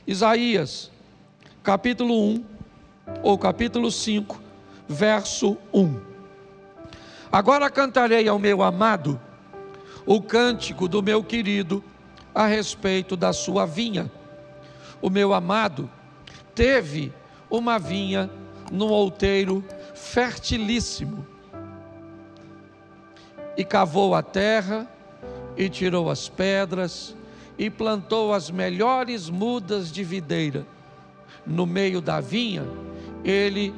Isaías, capítulo 1, ou capítulo 5, verso 1. Agora cantarei ao meu amado o cântico do meu querido a respeito da sua vinha. O meu amado teve uma vinha num outeiro fertilíssimo, e cavou a terra, e tirou as pedras, e plantou as melhores mudas de videira. No meio da vinha, ele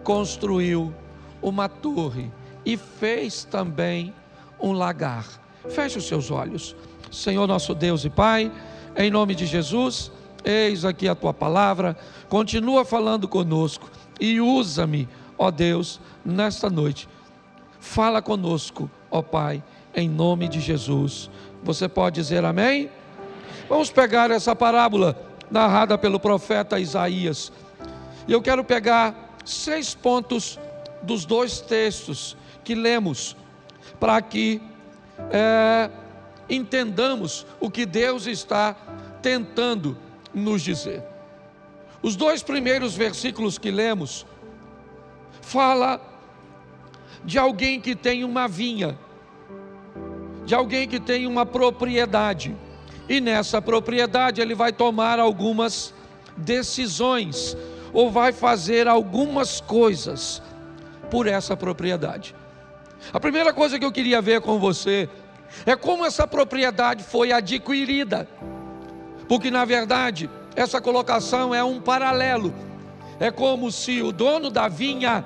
construiu uma torre, e fez também um lagar. Feche os seus olhos. Senhor nosso Deus e Pai, em nome de Jesus, eis aqui a tua palavra, continua falando conosco, e usa-me, ó Deus, nesta noite. Fala conosco, ó Pai, em nome de Jesus. Você pode dizer amém? Vamos pegar essa parábola narrada pelo profeta Isaías, e eu quero pegar 6 pontos dos 2 textos que lemos, para que entendamos o que Deus está tentando nos dizer. Os 2 primeiros versículos que lemos fala de alguém que tem uma vinha, de alguém que tem uma propriedade, e nessa propriedade ele vai tomar algumas decisões, ou vai fazer algumas coisas por essa propriedade. A primeira coisa que eu queria ver com você é como essa propriedade foi adquirida, porque na verdade essa colocação é um paralelo. É como se o dono da vinha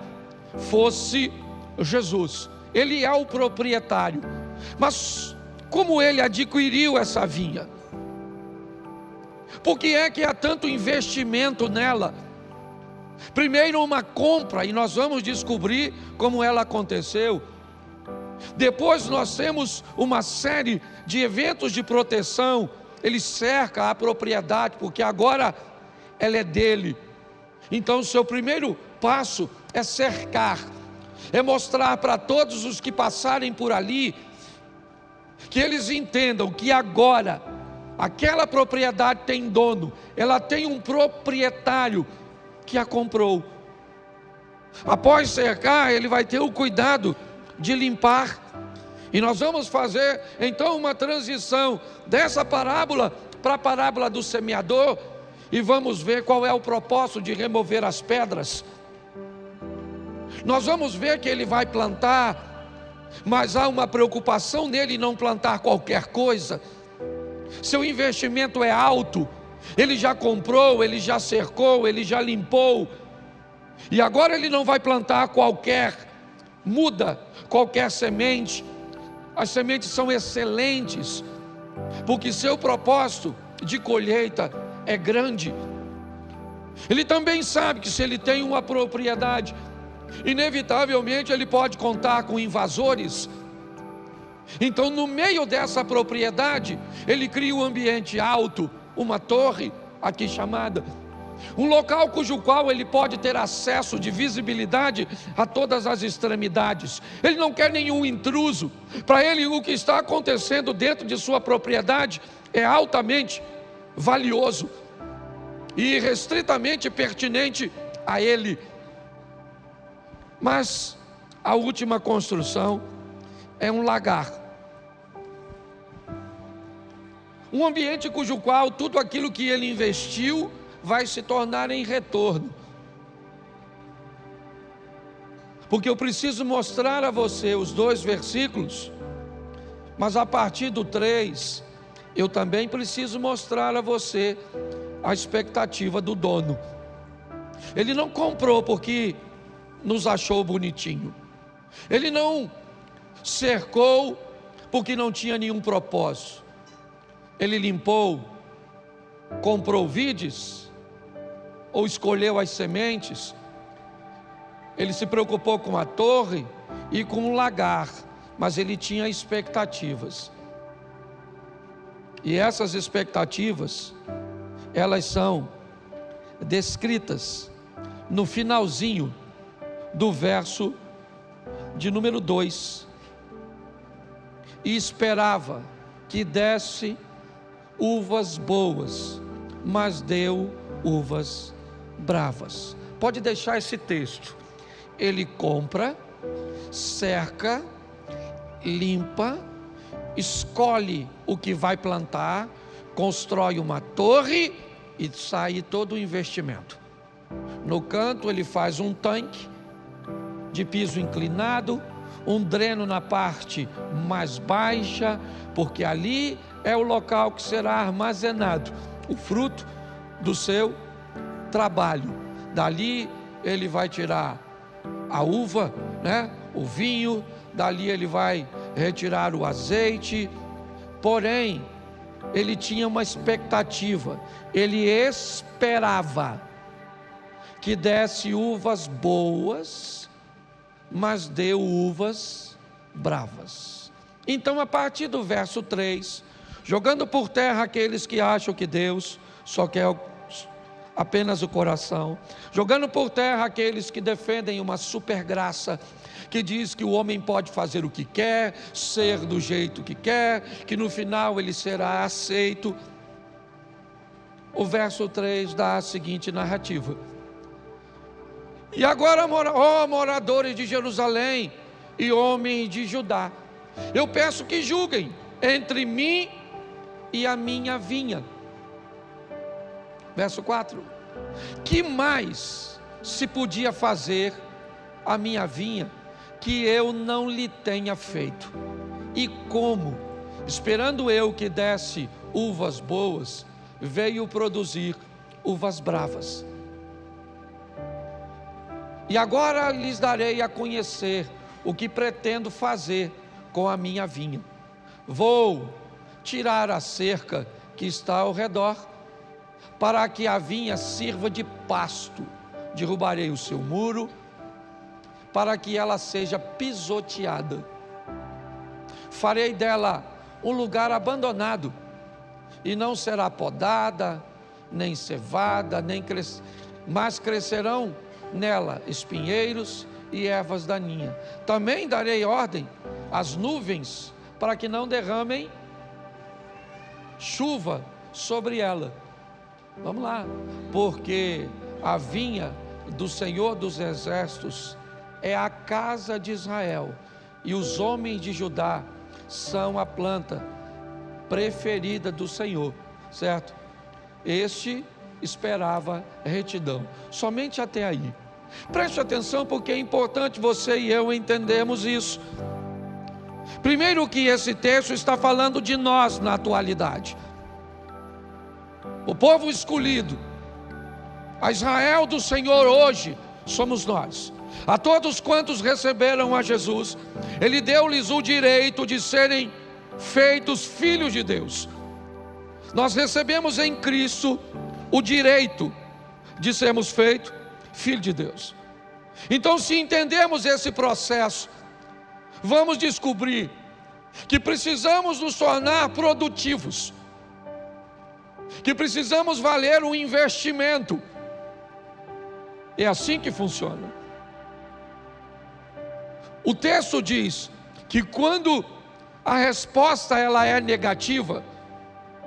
fosse Jesus. Ele é o proprietário, mas como ele adquiriu essa vinha? Por que é que há tanto investimento nela? Primeiro uma compra, e nós vamos descobrir como ela aconteceu. Depois nós temos uma série de eventos de proteção. Ele cerca a propriedade, porque agora ela é dele. Então o seu primeiro passo é cercar, é mostrar para todos os que passarem por ali, que eles entendam que agora aquela propriedade tem dono, ela tem um proprietário que a comprou. Após cercar, ele vai ter o cuidado de limpar, e nós vamos fazer então uma transição dessa parábola para a parábola do semeador, e vamos ver qual é o propósito de remover as pedras. Nós vamos ver que ele vai plantar, mas há uma preocupação nele em não plantar qualquer coisa. Seu investimento é alto, ele já comprou, ele já cercou, ele já limpou, e agora ele não vai plantar qualquer muda, qualquer semente. As sementes são excelentes, porque seu propósito de colheita é grande. Ele também sabe que se ele tem uma propriedade, inevitavelmente ele pode contar com invasores. Então no meio dessa propriedade, ele cria um ambiente alto, uma torre, aqui chamada, um local cujo qual ele pode ter acesso de visibilidade a todas as extremidades. Ele não quer nenhum intruso. Para ele, o que está acontecendo dentro de sua propriedade é altamente valioso e restritamente pertinente a ele. Mas a última construção é um lagar, um ambiente cujo qual tudo aquilo que ele investiu vai se tornar em retorno. Porque eu preciso mostrar a você os 2 versículos, mas a partir do 3 eu também preciso mostrar a você a expectativa do dono. Ele não comprou porque nos achou bonitinho, ele não cercou porque não tinha nenhum propósito. Ele limpou, comprou vides, ou escolheu as sementes. Ele se preocupou com a torre e com o lagar, mas ele tinha expectativas. E essas expectativas, elas são descritas no finalzinho do verso de número 2. E esperava que desse uvas boas mas deu uvas bravas. Pode deixar esse texto. Ele compra, cerca, limpa, escolhe o que vai plantar, constrói uma torre e sai todo o investimento. No canto ele faz um tanque de piso inclinado, um dreno na parte mais baixa, porque ali é o local que será armazenado o fruto do seu trabalho. Dali ele vai tirar a uva, o vinho, dali ele vai retirar o azeite. Porém, ele tinha uma expectativa, ele esperava que desse uvas boas, mas deu uvas bravas. Então, a partir do verso 3, jogando por terra aqueles que acham que Deus só quer apenas o coração, jogando por terra aqueles que defendem uma super graça, que diz que o homem pode fazer o que quer, ser do jeito que quer, que no final ele será aceito. O verso 3 dá a seguinte narrativa: e agora, ó moradores de Jerusalém e homens de Judá, eu peço que julguem entre mim e a minha vinha. Verso 4: que mais se podia fazer a minha vinha que eu não lhe tenha feito? E como, esperando eu que desse uvas boas, veio produzir uvas bravas? E agora lhes darei a conhecer o que pretendo fazer com a minha vinha. Vou tirar a cerca que está ao redor, para que a vinha sirva de pasto. Derrubarei o seu muro, para que ela seja pisoteada. Farei dela um lugar abandonado, e não será podada, nem cevada, mas crescerão nela espinheiros e ervas daninhas. Também darei ordem às nuvens, para que não derramem chuva sobre ela. Vamos lá, porque a vinha do Senhor dos Exércitos é a casa de Israel, e os homens de Judá são a planta preferida do Senhor, certo? Este esperava retidão, somente até aí. Preste atenção, porque é importante você e eu entendermos isso. Primeiro, que esse texto está falando de nós na atualidade. O povo escolhido, a Israel do Senhor hoje, somos nós. A todos quantos receberam a Jesus, Ele deu-lhes o direito de serem feitos filhos de Deus. Nós recebemos em Cristo o direito de sermos feitos filhos de Deus. Então, se entendemos esse processo, vamos descobrir que precisamos nos tornar produtivos, que precisamos valer um investimento. É assim que funciona. O texto diz que quando a resposta ela é negativa,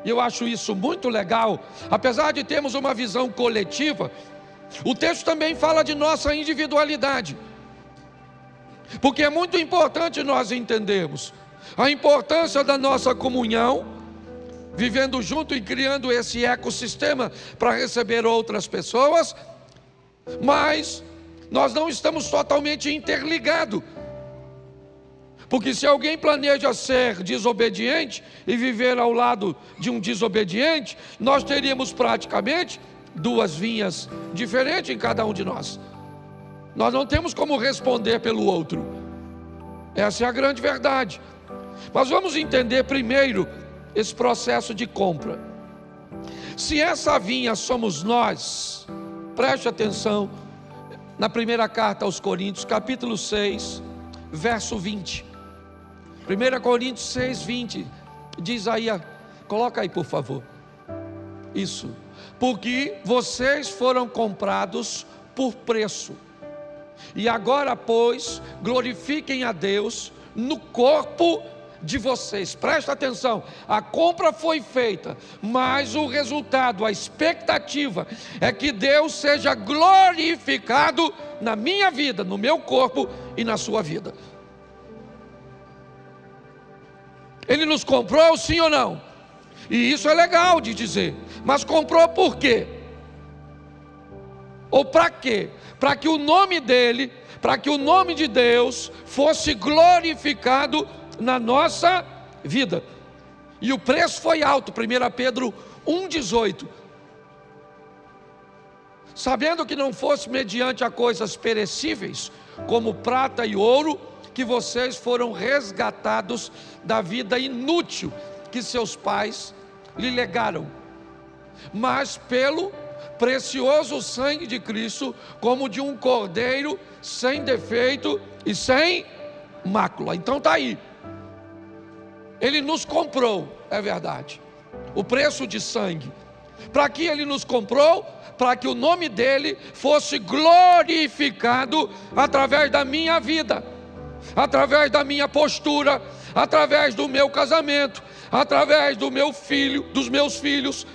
e eu acho isso muito legal, apesar de termos uma visão coletiva, o texto também fala de nossa individualidade, porque é muito importante nós entendermos a importância da nossa comunhão, vivendo junto e criando esse ecossistema para receber outras pessoas, mas nós não estamos totalmente interligados. Porque se alguém planeja ser desobediente e viver ao lado de um desobediente, nós teríamos praticamente duas vinhas diferentes em cada um de nós. Nós não temos como responder pelo outro. Essa é a grande verdade. Mas vamos entender primeiro esse processo de compra. Se essa vinha somos nós, preste atenção na primeira carta aos Coríntios, capítulo 6, verso 20. 1 Coríntios 6, 20, diz aí, coloca aí por favor, isso, porque vocês foram comprados por preço, e agora pois, glorifiquem a Deus no corpo de vocês, presta atenção, a compra foi feita, mas o resultado, a expectativa é que Deus seja glorificado na minha vida, no meu corpo e na sua vida. Ele nos comprou, sim ou não? E isso é legal de dizer, mas comprou por quê? Ou para quê? Para que o nome dele, para que o nome de Deus fosse glorificado na nossa vida. E o preço foi alto, 1 Pedro 1,18. Sabendo que não fosse mediante a coisas perecíveis, como prata e ouro, que vocês foram resgatados da vida inútil que seus pais lhe legaram, mas pelo precioso sangue de Cristo, como de um cordeiro sem defeito e sem mácula. Então está aí, ele nos comprou, é verdade, o preço de sangue. Para que ele nos comprou? Para que o nome dele fosse glorificado através da minha vida, através da minha postura, através do meu casamento, através do meu filho, dos meus filhos,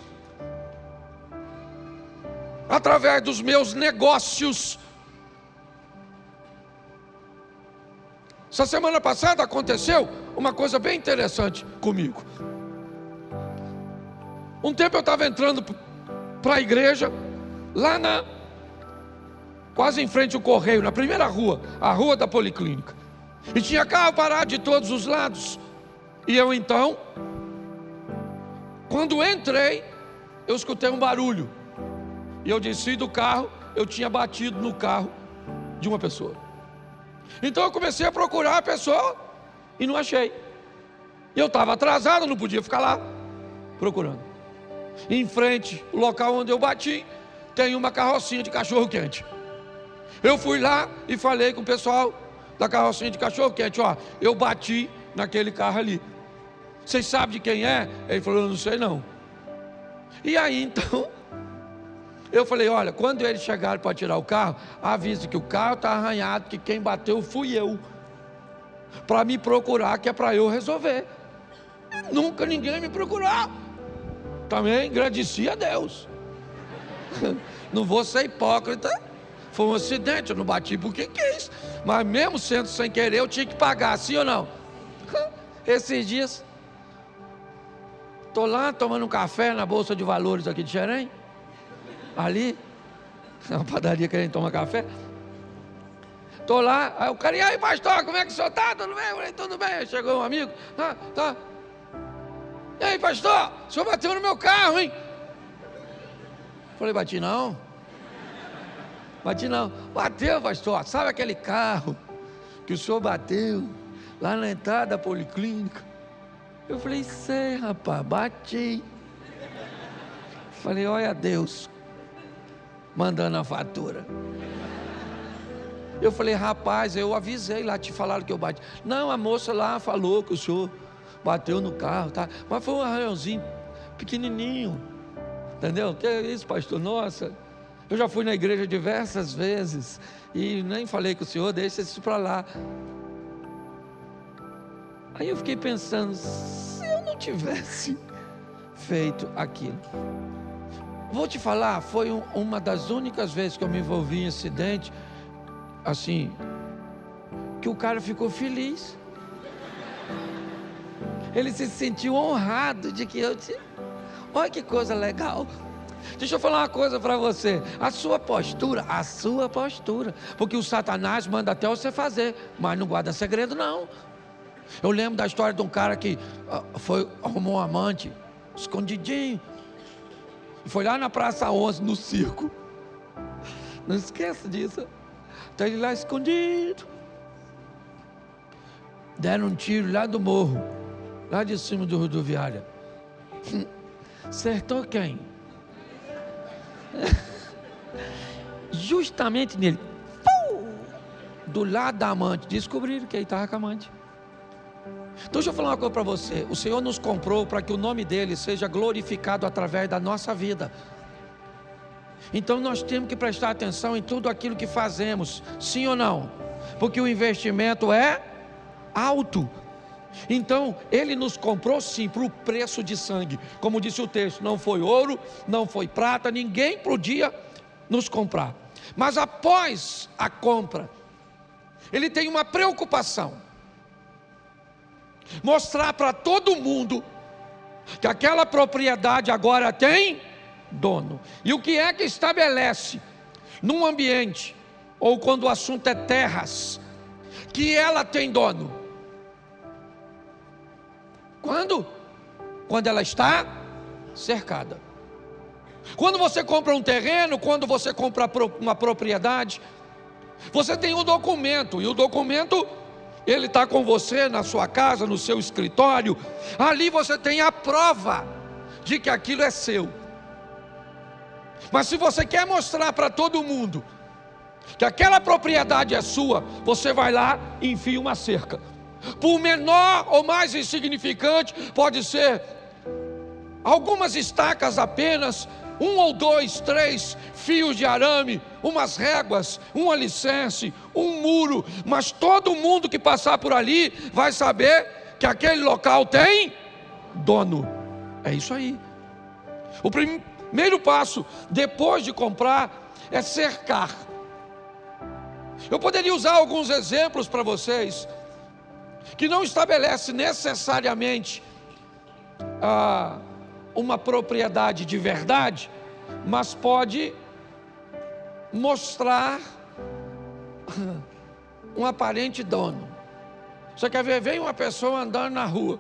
através dos meus negócios. Essa semana passada aconteceu uma coisa bem interessante comigo. Um tempo eu estava entrando para a igreja, lá quase em frente ao Correio, na primeira rua, a rua da Policlínica. E tinha carro parado de todos os lados. E eu então, quando entrei, eu escutei um barulho. E eu desci do carro, eu tinha batido no carro de uma pessoa. Então eu comecei a procurar a pessoa e não achei. E eu estava atrasado, não podia ficar lá procurando. Em frente, o local onde eu bati, tem uma carrocinha de cachorro quente. Eu fui lá e falei com o pessoal da carrocinha de cachorro quente: ó, eu bati naquele carro ali, vocês sabem de quem é? Ele falou: eu não sei não. E aí então eu falei: olha, quando eles chegarem para tirar o carro, avise que o carro está arranhado, que quem bateu fui eu, para me procurar, que é para eu resolver. Nunca ninguém me procurou. Também agradeci a Deus. Não vou ser hipócrita. Foi um acidente, eu não bati porque quis. Mas mesmo sendo sem querer, eu tinha que pagar, sim ou não? Esses dias, estou lá tomando um café na Bolsa de Valores aqui de Xerém. Ali, na padaria que a gente toma café. Estou lá, aí o cara: e aí, pastor, como é que o senhor está? Tudo bem? Eu falei: tudo bem. Aí chegou um amigo: tá. E aí, pastor, o senhor bateu no meu carro, hein? Falei: bati não. Bateu, pastor. Sabe aquele carro que o senhor bateu lá na entrada da Policlínica? Eu falei: sei, rapaz, bati. Falei: olha Deus mandando a fatura. Eu falei: rapaz, eu avisei lá, te falaram que eu bati. Não, a moça lá falou que o senhor bateu no carro, tá? Mas foi um arranhãozinho pequenininho, entendeu? Que é isso, pastor? Nossa, eu já fui na igreja diversas vezes e nem falei com o senhor, deixa isso para lá. Aí eu fiquei pensando: se eu não tivesse feito aquilo. Vou te falar, foi uma das únicas vezes que eu me envolvi em acidente, assim, que o cara ficou feliz. Ele se sentiu honrado de que eu te... Olha que coisa legal. Deixa eu falar uma coisa para você. A sua postura, porque o Satanás manda até você fazer, mas não guarda segredo não. Eu lembro da história de um cara que arrumou um amante, escondidinho, e foi lá na Praça 11, no circo. Não esqueça disso. Está ele lá escondido. Deram um tiro lá do morro, lá de cima do rodoviária. Acertou quem? Justamente nele. Do lado da amante. Descobriram que ele estava com a amante. Então deixa eu falar uma coisa para você. O Senhor nos comprou para que o nome dele seja glorificado através da nossa vida. Então nós temos que prestar atenção em tudo aquilo que fazemos, sim ou não? Porque o investimento é alto. Então ele nos comprou sim por preço de sangue. Como disse o texto, não foi ouro, não foi prata, ninguém podia nos comprar. Mas após a compra, ele tem uma preocupação: mostrar para todo mundo que aquela propriedade agora tem dono. E o que é que estabelece num ambiente, ou quando o assunto é terras, que ela tem dono? Quando ela está cercada. Quando você compra um terreno, quando você compra uma propriedade, você tem um documento, e o documento, ele está com você na sua casa, no seu escritório. Ali você tem a prova de que aquilo é seu. Mas se você quer mostrar para todo mundo que aquela propriedade é sua, você vai lá e enfia uma cerca. Por menor ou mais insignificante, pode ser algumas estacas apenas, 1 ou 2, 3 fios de arame, umas réguas, um alicerce, um muro, mas todo mundo que passar por ali vai saber que aquele local tem dono. É isso aí. O primeiro passo, depois de comprar, é cercar. Eu poderia usar alguns exemplos para vocês, que não estabelece necessariamente uma propriedade de verdade, mas pode mostrar um aparente dono. Você quer ver? Vem uma pessoa andando na rua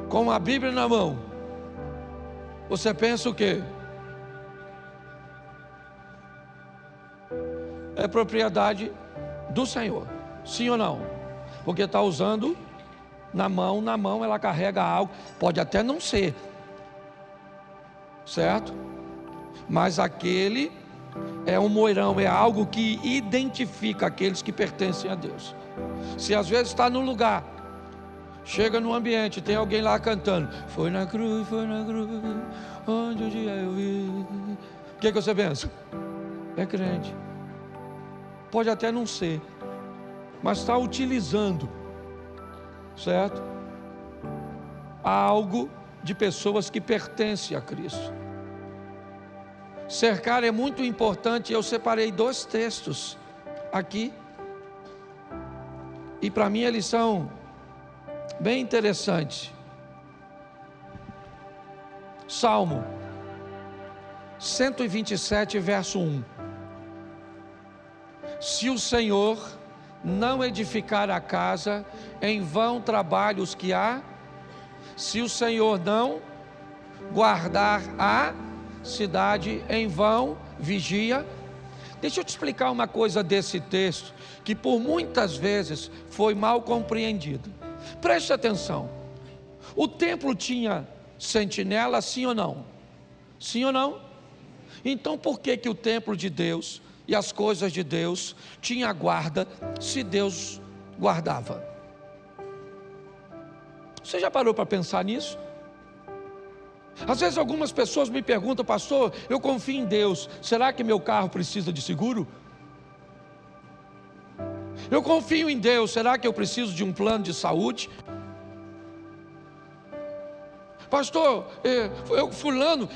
com a Bíblia na mão. Você pensa o quê? É propriedade do Senhor, sim ou não? Porque está usando na mão ela carrega algo, pode até não ser, certo? Mas aquele é um moirão, é algo que identifica aqueles que pertencem a Deus. Se às vezes está num lugar, chega num ambiente, tem alguém lá cantando, foi na cruz, onde um dia eu vi. O que você pensa? É crente. Pode até não ser, mas está utilizando, certo? Algo de pessoas que pertencem a Cristo. Cercar é muito importante. Eu separei 2 textos aqui, e para mim eles são bem interessantes. Salmo 127, verso 1. Se o Senhor não edificar a casa, em vão trabalham os que há. Se o Senhor não guardar a cidade, em vão vigia. Deixa eu te explicar uma coisa desse texto, que por muitas vezes foi mal compreendido. Preste atenção. O templo tinha sentinela, sim ou não? Sim ou não? Então por que o templo de Deus e as coisas de Deus tinha guarda, se Deus guardava? Você já parou para pensar nisso? Às vezes algumas pessoas me perguntam: pastor, eu confio em Deus, será que meu carro precisa de seguro? Eu confio em Deus, será que eu preciso de um plano de saúde? Pastor,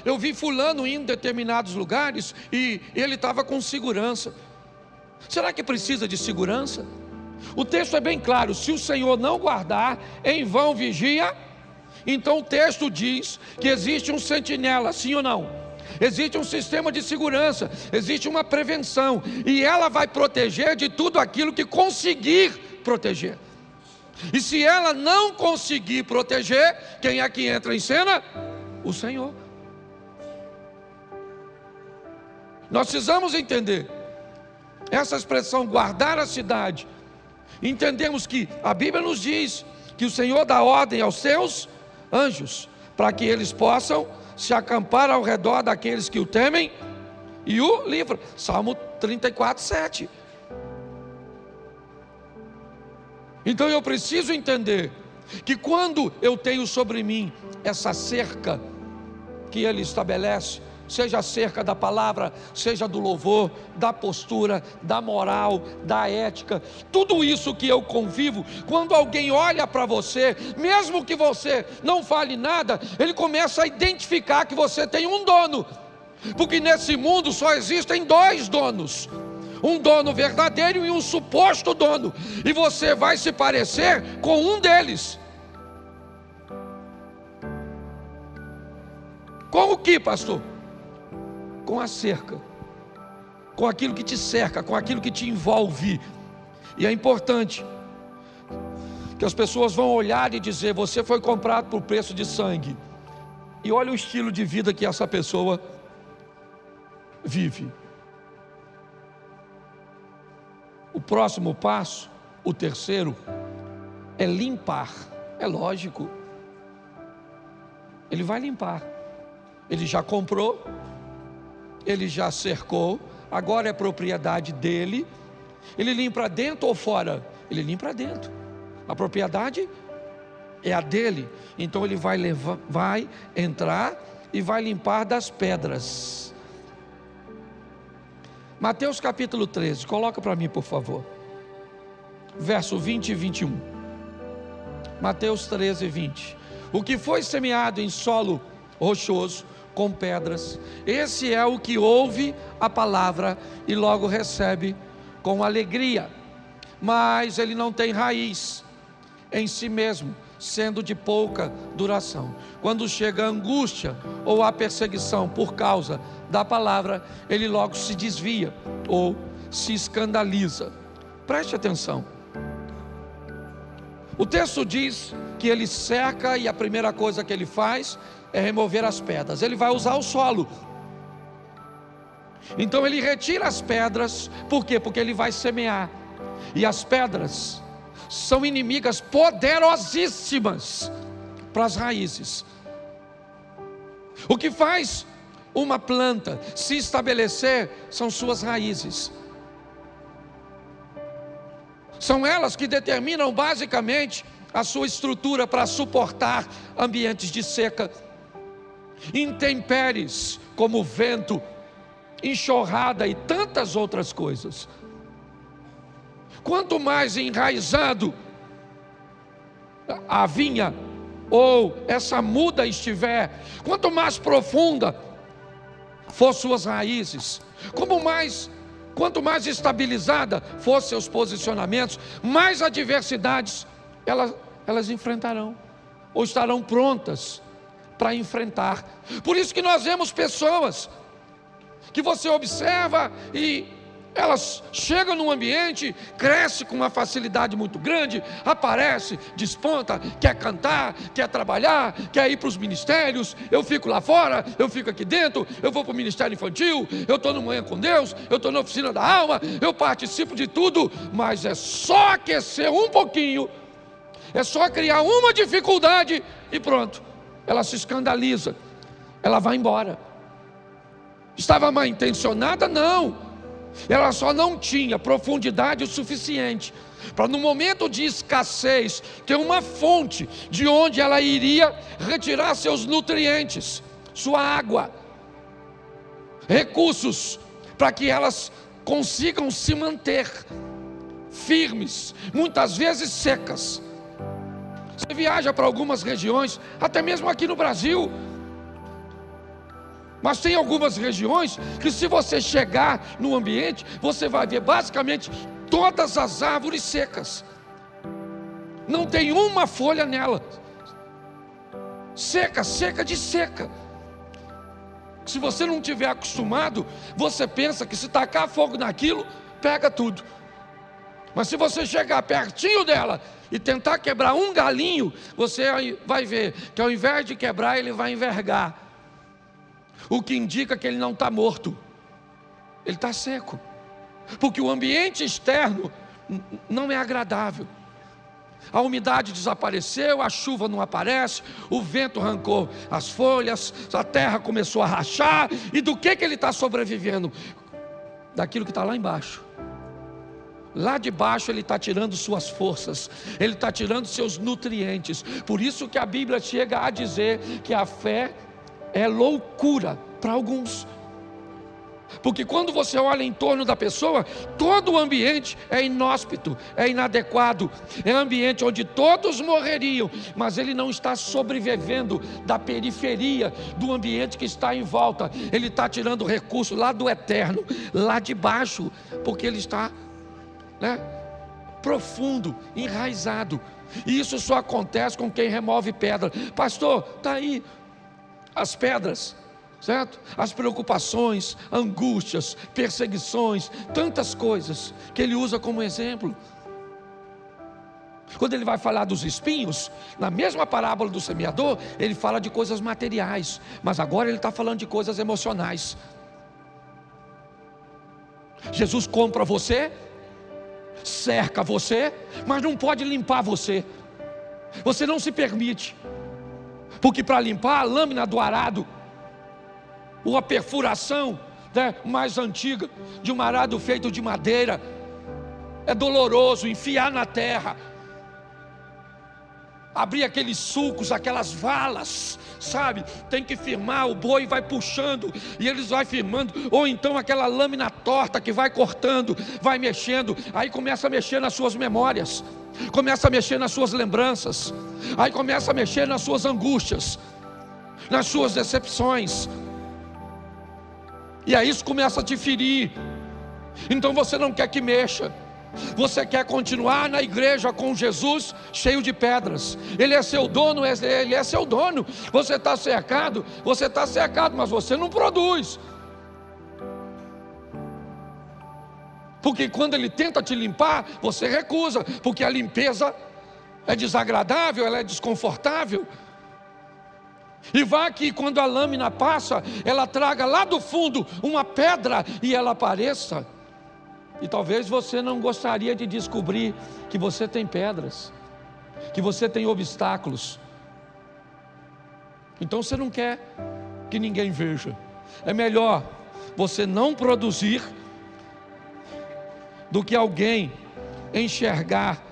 eu vi fulano indo em determinados lugares e ele estava com segurança. Será que precisa de segurança? O texto é bem claro: se o Senhor não guardar, em vão vigia. Então o texto diz que existe um sentinela, sim ou não? Existe um sistema de segurança, existe uma prevenção, e ela vai proteger de tudo aquilo que conseguir proteger. E se ela não conseguir proteger, quem é que entra em cena? O Senhor. Nós precisamos entender essa expressão, guardar a cidade. Entendemos que a Bíblia nos diz que o Senhor dá ordem aos seus anjos, para que eles possam se acampar ao redor daqueles que o temem e o livram. Salmo 34, 7. Então eu preciso entender que quando eu tenho sobre mim essa cerca que ele estabelece, seja a cerca da palavra, seja do louvor, da postura, da moral, da ética, tudo isso que eu convivo, quando alguém olha para você, mesmo que você não fale nada, ele começa a identificar que você tem um dono, porque nesse mundo só existem dois donos, um dono verdadeiro e um suposto dono, e você vai se parecer com um deles. Com o que, pastor? Com a cerca, com aquilo que te cerca, com aquilo que te envolve. E é importante que as pessoas vão olhar e dizer: você foi comprado por preço de sangue. E olha o estilo de vida que essa pessoa vive. O próximo passo, o terceiro, é limpar. É lógico, ele vai limpar. Ele já comprou, ele já cercou, agora é propriedade dele. Ele limpa dentro ou fora? Ele limpa dentro. A propriedade é a dele. Então ele vai entrar e vai limpar das pedras. Mateus capítulo 13, coloca para mim, por favor. Verso 20 e 21. Mateus 13, 20. O que foi semeado em solo rochoso, com pedras, esse é o que ouve a palavra e logo recebe com alegria, mas ele não tem raiz em si mesmo, sendo de pouca duração. Quando chega a angústia ou a perseguição por causa da palavra, ele logo se desvia ou se escandaliza. Preste atenção. O texto diz que ele cerca e a primeira coisa que ele faz é remover as pedras. Ele vai usar o solo. Então ele retira as pedras. Por quê? Porque ele vai semear. E as pedras são inimigas poderosíssimas para as raízes. O que faz uma planta se estabelecer são suas raízes. São elas que determinam basicamente a sua estrutura para suportar ambientes de seca, intempéries como vento, enxurrada e tantas outras coisas. Quanto mais enraizado a vinha ou essa muda estiver, quanto mais profunda for suas raízes, quanto mais estabilizada for seus posicionamentos, mais adversidades elas enfrentarão, ou estarão prontas para enfrentar. Por isso que nós vemos pessoas que você observa e elas chegam num ambiente, cresce com uma facilidade muito grande, aparece, desponta, quer cantar, quer trabalhar, quer ir para os ministérios. Eu fico lá fora, eu fico aqui dentro, eu vou para o ministério infantil, eu estou no Manhã com Deus, eu estou na oficina da alma, eu participo de tudo, mas é só aquecer um pouquinho, é só criar uma dificuldade e pronto, ela se escandaliza, ela vai embora. Estava mal intencionada? Não. Ela só não tinha profundidade o suficiente para, no momento de escassez, ter uma fonte de onde ela iria retirar seus nutrientes, sua água, recursos, para que elas consigam se manter firmes, muitas vezes secas. Você viaja para algumas regiões, até mesmo aqui no Brasil, mas tem algumas regiões que, se você chegar no ambiente, você vai ver basicamente todas as árvores secas. Não tem uma folha nela. Seca, seca de seca. Se você não tiver acostumado, você pensa que se tacar fogo naquilo, pega tudo. Mas se você chegar pertinho dela e tentar quebrar um galinho, você vai ver que ao invés de quebrar, ele vai envergar. O que indica que ele não está morto, ele está seco, porque o ambiente externo não é agradável. A umidade desapareceu, a chuva não aparece, o vento arrancou as folhas, a terra começou a rachar. E do que ele está sobrevivendo? Daquilo que está lá embaixo. Lá de baixo ele está tirando suas forças, ele está tirando seus nutrientes. Por isso que a Bíblia chega a dizer que a fé é loucura para alguns. Porque quando você olha em torno da pessoa, todo o ambiente é inóspito, é inadequado, é ambiente onde todos morreriam, mas ele não está sobrevivendo da periferia do ambiente que está em volta. Ele está tirando recurso lá do eterno, lá de baixo, porque ele está, profundo, enraizado. E isso só acontece com quem remove pedra. Pastor, está aí as pedras, certo? As preocupações, angústias, perseguições, tantas coisas que ele usa como exemplo. Quando ele vai falar dos espinhos, na mesma parábola do semeador, ele fala de coisas materiais, mas agora ele está falando de coisas emocionais. Jesus compra você, cerca você, mas não pode limpar você. Você não se permite, porque para limpar a lâmina do arado, ou a perfuração mais antiga de um arado feito de madeira, é doloroso. Enfiar na terra, abrir aqueles sulcos, aquelas valas, sabe? Tem que firmar, o boi vai puxando e eles vai firmando. Ou então aquela lâmina torta que vai cortando, vai mexendo. Aí começa a mexer nas suas memórias, começa a mexer nas suas lembranças, aí começa a mexer nas suas angústias, nas suas decepções. E aí isso começa a te ferir. Então você não quer que mexa. Você quer continuar na igreja com Jesus cheio de pedras. Ele é seu dono, ele é seu dono. Você está cercado, mas você não produz. Porque quando ele tenta te limpar, você recusa, porque a limpeza é desagradável, ela é desconfortável. E vá que quando a lâmina passa, ela traga lá do fundo uma pedra e ela apareça. E talvez você não gostaria de descobrir que você tem pedras, que você tem obstáculos. Então você não quer que ninguém veja. É melhor você não produzir do que alguém enxergar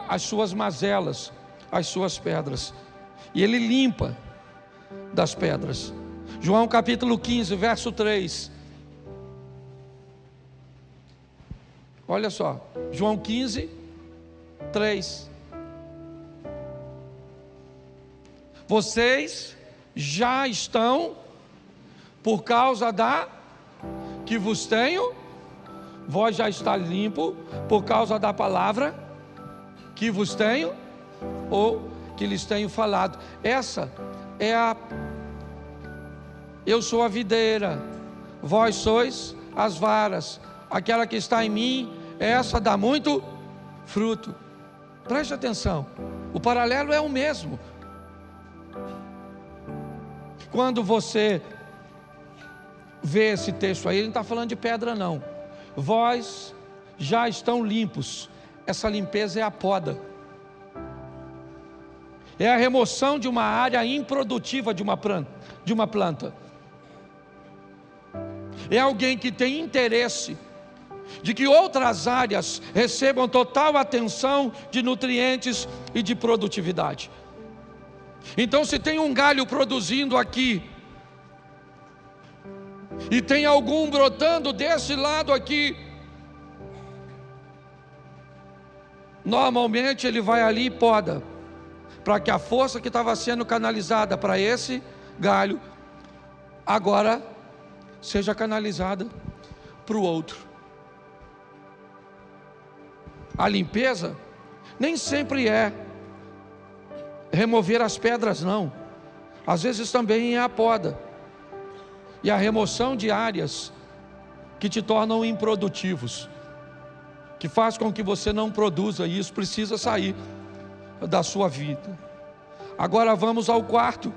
as suas mazelas, as suas pedras. E ele limpa das pedras. João capítulo 15, verso 3. Olha só, João 15, 3. Vocês já estão, por causa da que vos tenho, vós já está limpo, por causa da palavra que vos tenho, ou que lhes tenho falado. Essa é eu sou a videira, vós sois as varas. Aquela que está em mim, essa dá muito fruto. Preste atenção, o paralelo é o mesmo. Quando você vê esse texto aí, ele não está falando de pedra não. Vós já estão limpos. Essa limpeza é a poda. É a remoção de uma área improdutiva de uma planta. É alguém que tem interesse de que outras áreas recebam total atenção de nutrientes e de produtividade. Então, se tem um galho produzindo aqui, e tem algum brotando desse lado aqui, normalmente ele vai ali e poda, para que a força que estava sendo canalizada para esse galho, agora seja canalizada para o outro. A limpeza nem sempre é remover as pedras não. Às vezes também é a poda e a remoção de áreas que te tornam improdutivos, que faz com que você não produza, e isso precisa sair da sua vida. Agora vamos ao quarto.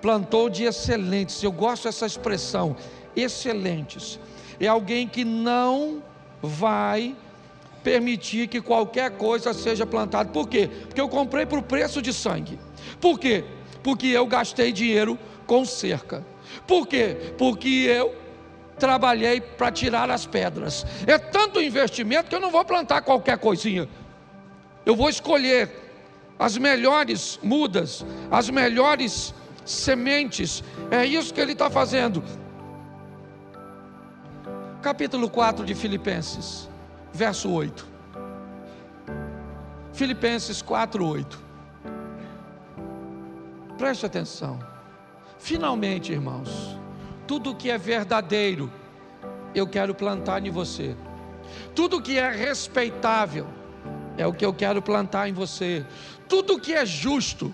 Plantou de excelentes. Eu gosto dessa expressão, excelentes. É alguém que não vai permitir que qualquer coisa seja plantada. Por quê? Porque eu comprei por preço de sangue. Por quê? Porque eu gastei dinheiro com cerca. Por quê? Porque eu trabalhei para tirar as pedras. É tanto investimento que eu não vou plantar qualquer coisinha. Eu vou escolher as melhores mudas, as melhores sementes. É isso que ele está fazendo. Capítulo 4 de Filipenses, verso 8. Filipenses 4, 8. Preste atenção. Finalmente, irmãos, tudo que é verdadeiro, eu quero plantar em você. Tudo que é respeitável, é o que eu quero plantar em você. Tudo que é justo,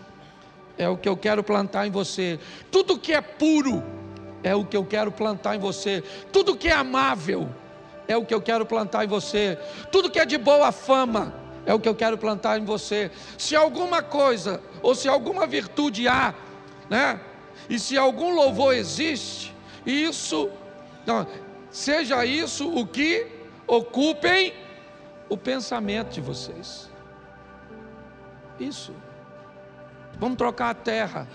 é o que eu quero plantar em você. Tudo que é puro, é o que eu quero plantar em você. Tudo que é amável, é o que eu quero plantar em você. Tudo que é de boa fama, é o que eu quero plantar em você. Se alguma coisa, ou se alguma virtude há, né? E se algum louvor existe, isso, não, seja isso o que ocupem o pensamento de vocês. Isso. Vamos trocar a terra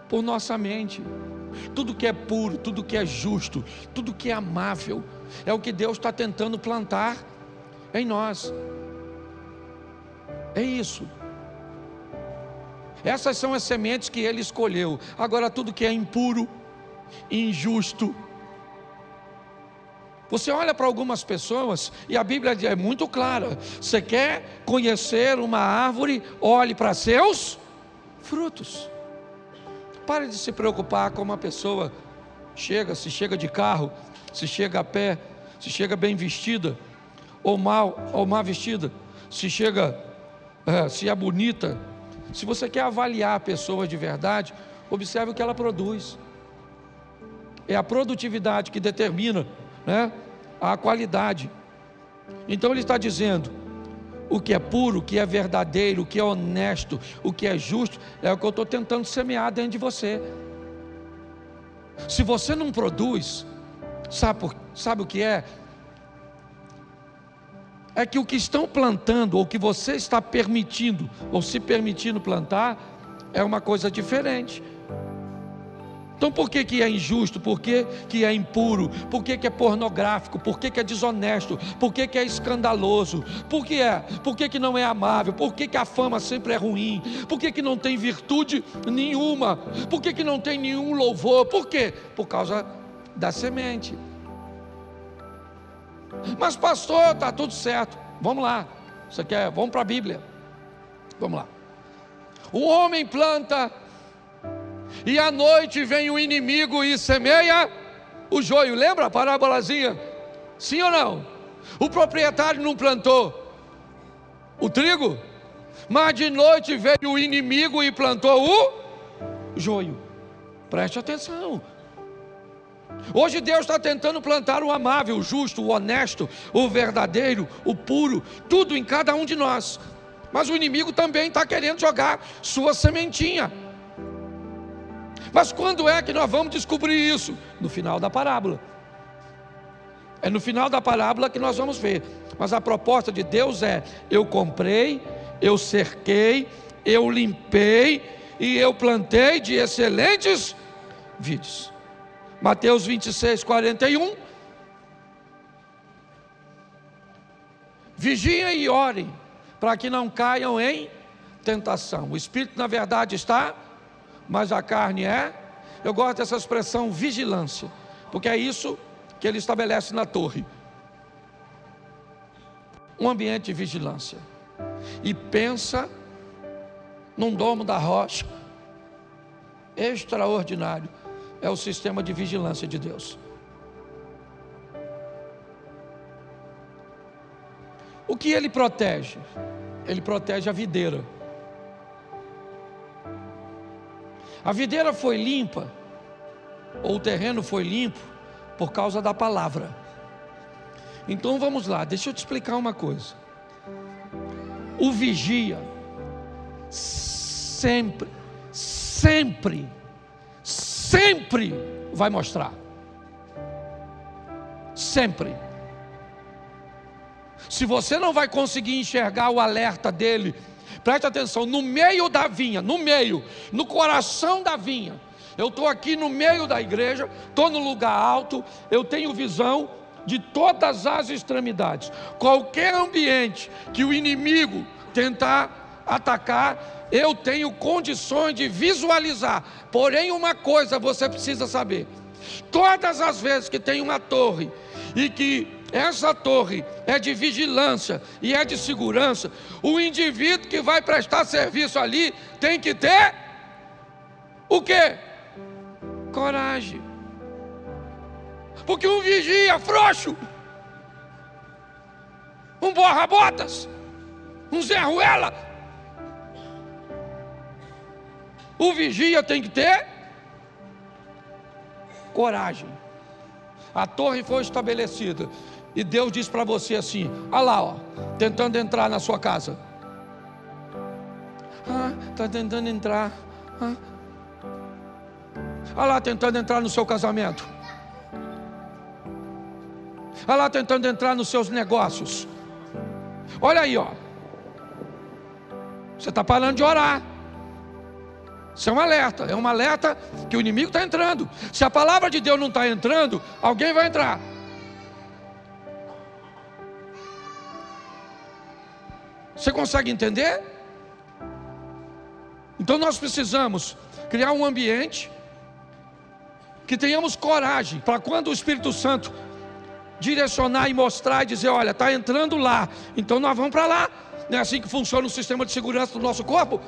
por nossa mente. Tudo que é puro, tudo que é justo, tudo que é amável, é o que Deus está tentando plantar em nós. É isso. Essas são as sementes que Ele escolheu. Agora tudo que é impuro, injusto. Você olha para algumas pessoas e a Bíblia é muito clara. Você quer conhecer uma árvore, olhe para seus frutos. Pare de se preocupar com uma pessoa chega, se chega de carro, se chega a pé, se chega bem vestida, ou mal vestida, se chega, se é bonita. Se você quer avaliar a pessoa de verdade, observe o que ela produz. É a produtividade que determina, né, a qualidade. Então ele está dizendo: o que é puro, o que é verdadeiro, o que é honesto, o que é justo, é o que eu estou tentando semear dentro de você. Se você não produz, sabe o que é? É que o que estão plantando, ou que você está permitindo, ou se permitindo plantar, é uma coisa diferente. Então por que é injusto? Por que é impuro? Por que é pornográfico? Por que é desonesto? Por que é escandaloso? Por que não é amável? Por que a fama sempre é ruim? Por que não tem virtude nenhuma? Por que não tem nenhum louvor? Por quê? Por causa da semente. Mas pastor, está tudo certo. Vamos lá. Vamos para a Bíblia. Vamos lá. O homem planta, e à noite vem o inimigo e semeia o joio. Lembra a parábolazinha? Sim ou não? O proprietário não plantou o trigo, mas de noite veio o inimigo e plantou o joio. Preste atenção. Hoje Deus está tentando plantar o amável, o justo, o honesto, o verdadeiro, o puro, tudo em cada um de nós. Mas o inimigo também está querendo jogar sua sementinha. Mas quando é que nós vamos descobrir isso? No final da parábola. É no final da parábola que nós vamos ver. Mas a proposta de Deus é: eu comprei, eu cerquei, eu limpei e eu plantei de excelentes vides. Mateus 26, 41. Vigiem e orem, para que não caiam em tentação. O espírito na verdade está, mas a carne é. Eu gosto dessa expressão vigilância, porque é isso que ele estabelece na torre. Um ambiente de vigilância. E pensa num domo da rocha extraordinário. É o sistema de vigilância de Deus. O que ele protege? Ele protege a videira. A videira foi limpa, ou o terreno foi limpo, por causa da palavra. Então vamos lá, deixa eu te explicar uma coisa. O vigia sempre vai mostrar. Sempre. Se você não vai conseguir enxergar o alerta dele, preste atenção, no meio da vinha, no coração da vinha. Eu estou aqui no meio da igreja, estou no lugar alto, eu tenho visão de todas as extremidades. Qualquer ambiente que o inimigo tentar atacar, eu tenho condições de visualizar. Porém, uma coisa você precisa saber: todas as vezes que tem uma torre, e que essa torre é de vigilância e é de segurança, o indivíduo que vai prestar serviço ali tem que ter o quê? Coragem. Porque um vigia frouxo, um borra-botas, um Zé Ruela, o vigia tem que ter coragem. A torre foi estabelecida e Deus diz para você assim: olha lá, ó, tentando entrar na sua casa. Está tentando entrar. Olha lá, tentando entrar no seu casamento. Olha lá, tentando entrar nos seus negócios. Olha aí, ó. Você está parando de orar. Isso é um alerta que o inimigo está entrando. Se a palavra de Deus não está entrando, alguém vai entrar. Você consegue entender? Então nós precisamos criar um ambiente que tenhamos coragem para quando o Espírito Santo direcionar e mostrar e dizer: olha, está entrando lá, então nós vamos para lá. Não é assim que funciona o sistema de segurança do nosso corpo?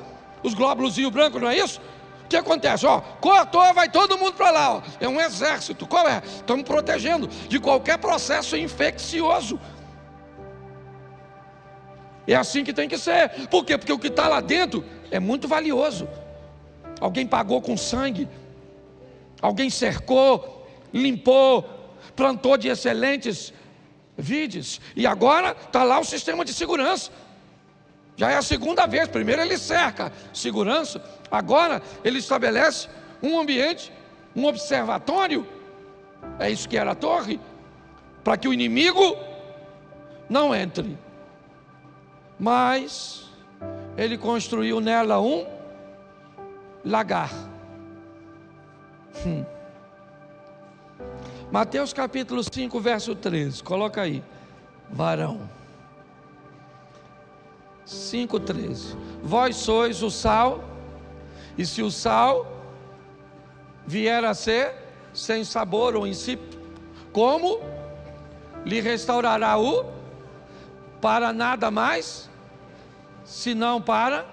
Os glóbulos brancos, não é isso? O que acontece? Ó, cortou, vai todo mundo para lá, ó. É um exército. Qual é? Estamos protegendo de qualquer processo infeccioso. É assim que tem que ser. Por quê? Porque o que está lá dentro é muito valioso. Alguém pagou com sangue, alguém cercou, limpou, plantou de excelentes vides, e agora está lá o sistema de segurança. Já é a segunda vez. Primeiro ele cerca segurança, agora ele estabelece um ambiente, um observatório. É isso que era a torre, para que o inimigo não entre. Mas ele construiu nela um lagar. Mateus capítulo 5, verso 13. Coloca aí, varão. 5,13. Vós sois o sal, e se o sal vier a ser sem sabor ou insípido, como lhe restaurará o para nada mais, senão para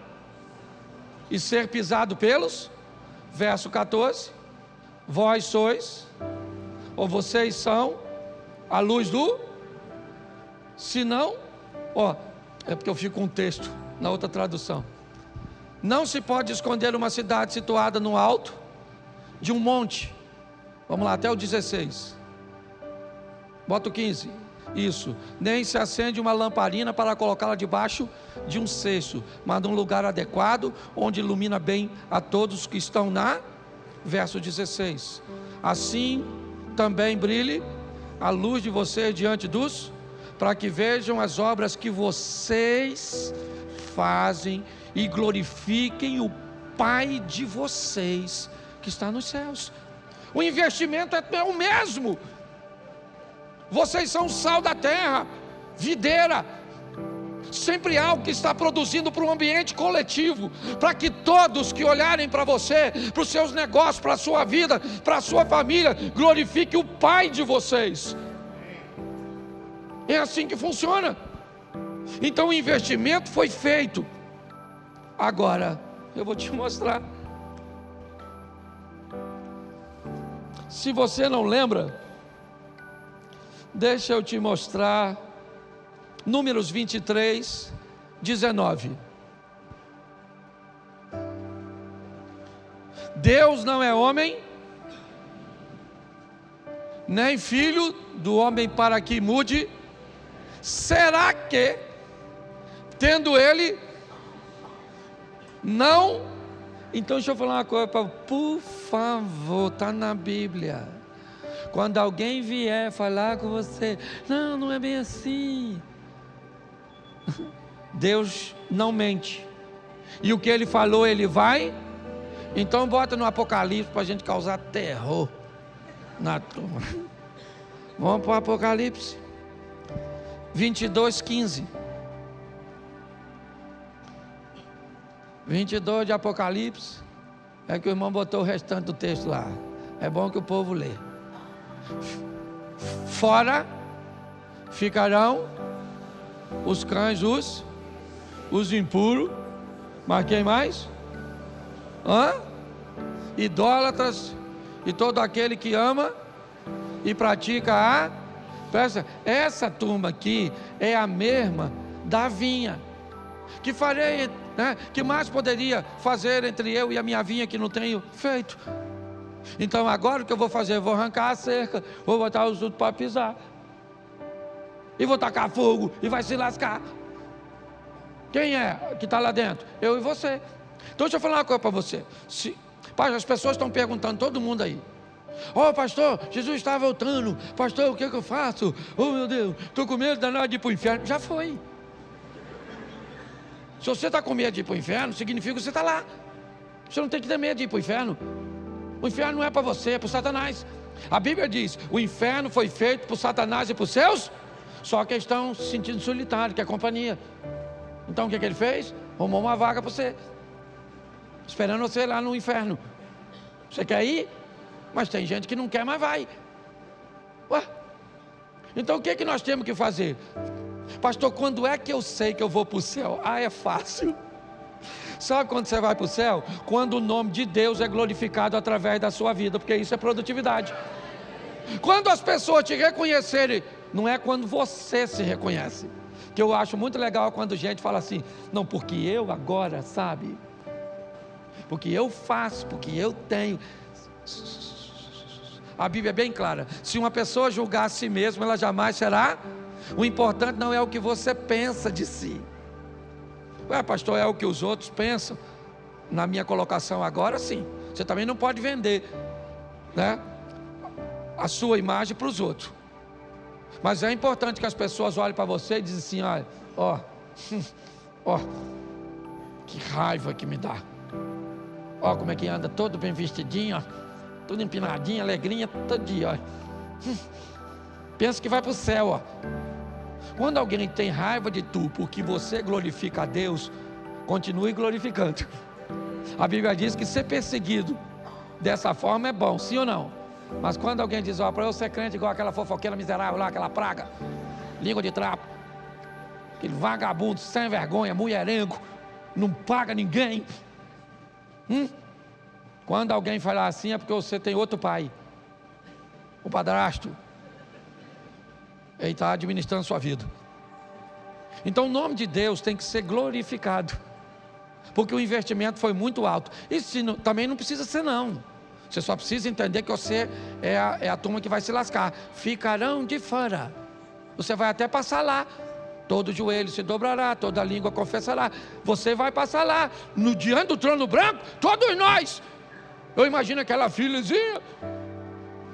e ser pisado pelos? Verso 14. Vós sois, ou vocês são a luz do, senão, ó, é porque eu fico com um texto na outra tradução. Não se pode esconder uma cidade situada no alto de um monte. Vamos lá, até o 16. Bota o 15. Isso. Nem se acende uma lamparina para colocá-la debaixo de um cesto, mas num lugar adequado, onde ilumina bem a todos que estão na. Verso 16. Assim também brilhe a luz de vocês diante dos, para que vejam as obras que vocês fazem e glorifiquem o Pai de vocês que está nos céus. O investimento é o mesmo. Vocês são o sal da terra, videira. Sempre algo que está produzindo para um ambiente coletivo, para que todos que olharem para você, para os seus negócios, para a sua vida, para a sua família, glorifiquem o Pai de vocês. É assim que funciona. Então o investimento foi feito. Agora eu vou te mostrar. Se você não lembra, deixa eu te mostrar Números 23, 19. Deus não é homem, nem filho do homem para que mude. Será que, tendo ele, não? Então deixa eu falar uma coisa, por favor, está na Bíblia. Quando alguém vier falar com você, não é bem assim. Deus não mente, e o que Ele falou Ele vai. Então bota no Apocalipse para a gente causar terror na turma. Vamos para o Apocalipse 22, 15. 22 de Apocalipse, é que o irmão botou o restante do texto lá. É bom que o povo lê. Fora ficarão os cães, os impuros, mas quem mais? Idólatras e todo aquele que ama e pratica presta, essa turma aqui é a mesma da vinha. Que farei, né? Que mais poderia fazer entre eu e a minha vinha que não tenho feito? Então agora o que eu vou fazer? Eu vou arrancar a cerca, vou botar os outros para pisar, e vou tacar fogo, e vai se lascar. Quem é que está lá dentro? Eu e você. Então deixa eu falar uma coisa para você. As pessoas estão perguntando, todo mundo aí: pastor, Jesus está voltando. Pastor, o que eu faço? Oh meu Deus, estou com medo danado de ir para o inferno. Já foi. Se você está com medo de ir para o inferno, significa que você está lá. Você não tem que ter medo de ir para o inferno. O inferno não é para você, é para o Satanás. A Bíblia diz: o inferno foi feito para o Satanás e para os seus, só que eles estão se sentindo solitários, que é a companhia. Então o que ele fez? Arrumou uma vaga para você, esperando você lá no inferno. Você quer ir? Mas tem gente que não quer, mas vai. Então o que nós temos que fazer? Pastor, quando é que eu sei que eu vou para o céu? É fácil. Sabe quando você vai para o céu? Quando o nome de Deus é glorificado através da sua vida, porque isso é produtividade. Quando as pessoas te reconhecerem, não é quando você se reconhece. Que eu acho muito legal quando gente fala assim: não, porque eu agora, sabe? Porque eu faço, porque eu tenho. A Bíblia é bem clara: se uma pessoa julgar a si mesma, ela jamais será. O importante não é o que você pensa de si. Pastor, é o que os outros pensam? Na minha colocação agora, sim. Você também não pode vender, né, a sua imagem para os outros. Mas é importante que as pessoas olhem para você e dizem assim: olha, que raiva que me dá. Como é que anda, todo bem vestidinho, tudo empinadinho, alegrinha, todo dia, pensa que vai para o céu, Quando alguém tem raiva de tu, porque você glorifica a Deus, continue glorificando. A Bíblia diz que ser perseguido dessa forma é bom, sim ou não? Mas quando alguém diz: para eu ser crente igual aquela fofoqueira miserável lá, aquela praga, língua de trapo, aquele vagabundo sem vergonha, mulherengo, não paga ninguém. Quando alguém falar assim, é porque você tem outro pai, o padrasto. Ele está administrando sua vida. Então o nome de Deus tem que ser glorificado, porque o investimento foi muito alto. Isso também não precisa ser, não. Você só precisa entender que você é a turma que vai se lascar. Ficarão de fora. Você vai até passar lá. Todo joelho se dobrará, toda língua confessará. Você vai passar lá, no diante do trono branco, todos nós. Eu imagino aquela filhazinha,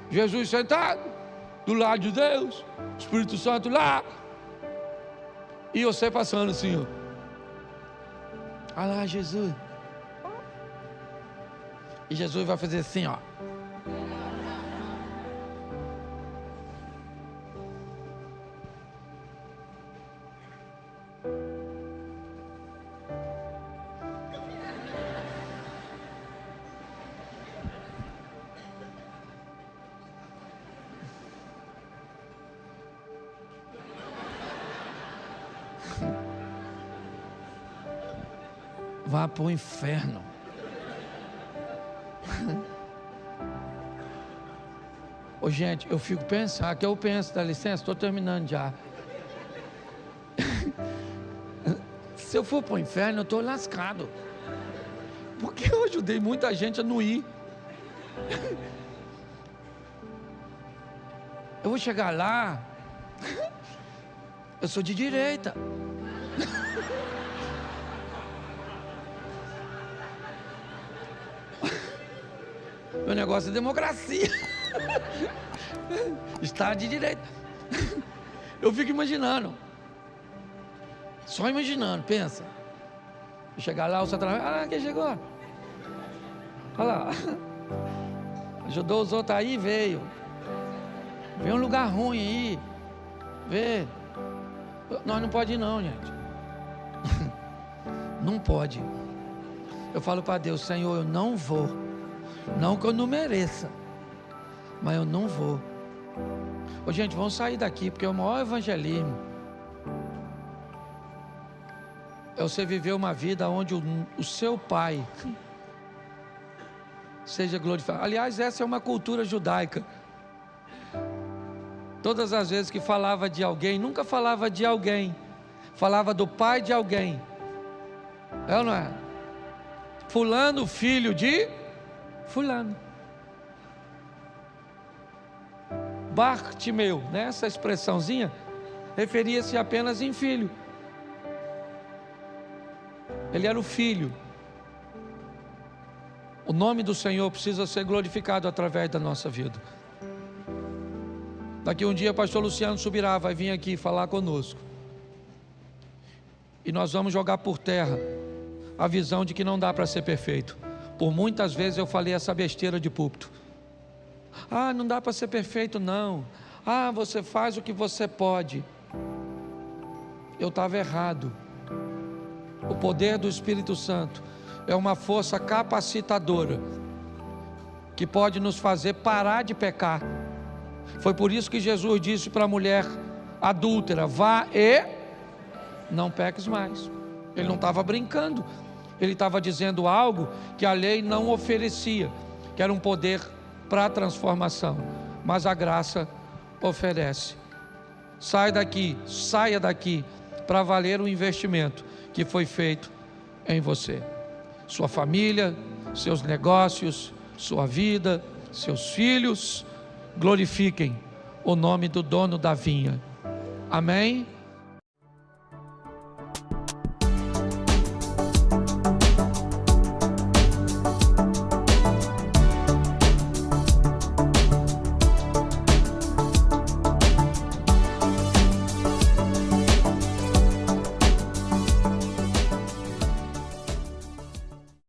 Jesus sentado do lado de Deus, Espírito Santo lá, e você passando assim, olha lá Jesus. E Jesus vai fazer assim, vá para o inferno. Gente, eu fico pensando, dá licença, estou terminando já. Se eu for para o inferno, eu estou lascado, porque eu ajudei muita gente a não ir. Eu vou chegar lá, eu sou de direita. Meu negócio é democracia. Estado de direito. Eu fico imaginando. Só imaginando, pensa. Chegar lá, o Satanás, quem chegou? Olha lá. Ajudou os outros aí, veio. Vê um lugar ruim aí. Vê. Nós não pode ir não, gente. Não pode. Eu falo para Deus: Senhor, eu não vou. Não que eu não mereça, mas eu não vou. Ô, gente, vamos sair daqui, porque o maior evangelismo é você viver uma vida onde o seu pai seja glorificado. Aliás, essa é uma cultura judaica. Todas as vezes que falava de alguém, nunca falava de alguém, falava do pai de alguém. É ou não é? Fulano, filho de fulano. Bartimeu, né? Essa expressãozinha referia-se apenas em filho. Ele era o filho. O nome do Senhor precisa ser glorificado através da nossa vida. Daqui um dia o pastor Luciano Subirá vai vir aqui falar conosco. E nós vamos jogar por terra a visão de que não dá para ser perfeito. Por muitas vezes eu falei essa besteira de púlpito. Ah, não dá para ser perfeito não. Ah, você faz o que você pode. Eu estava errado. O poder do Espírito Santo é uma força capacitadora que pode nos fazer parar de pecar. Foi por isso que Jesus disse para a mulher adúltera: vá e não peques mais. Ele não estava brincando. Ele estava dizendo algo que a lei não oferecia, que era um poder para a transformação, mas a graça oferece. Saia daqui para valer o investimento que foi feito em você. Sua família, seus negócios, sua vida, seus filhos, glorifiquem o nome do dono da vinha. Amém?